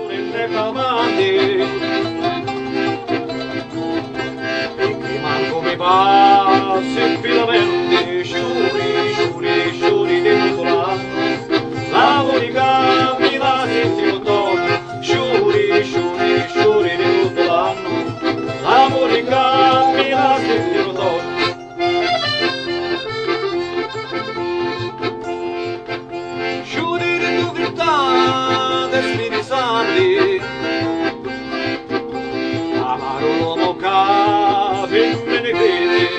nelle cavalli e che manco mi passi filamenti sciuri, sciuri, sciuri di tutto l'anno la monica mi la senti autunno sciuri, sciuri, sciuri di tutto l'anno la monica mi la senti autunno sciuri di nobiltà destini santi amaro l'uomo che me ne crede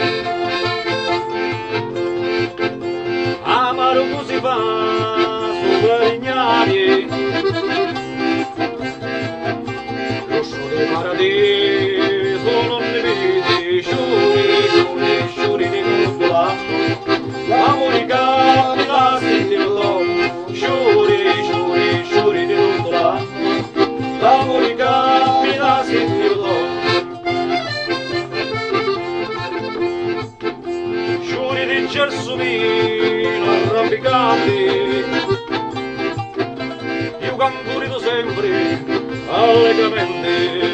amaro così va sopra gli ignari rosso del paradiso non ne vedi sciuri, sciuri, sciuri di tutto l'anno la monica mi la senti autunno sciuri, sciuri, sciuri di tutto l'anno la monica mi la senti autunno sciuri di gelsomino arrampicati io canturito sempre allegramente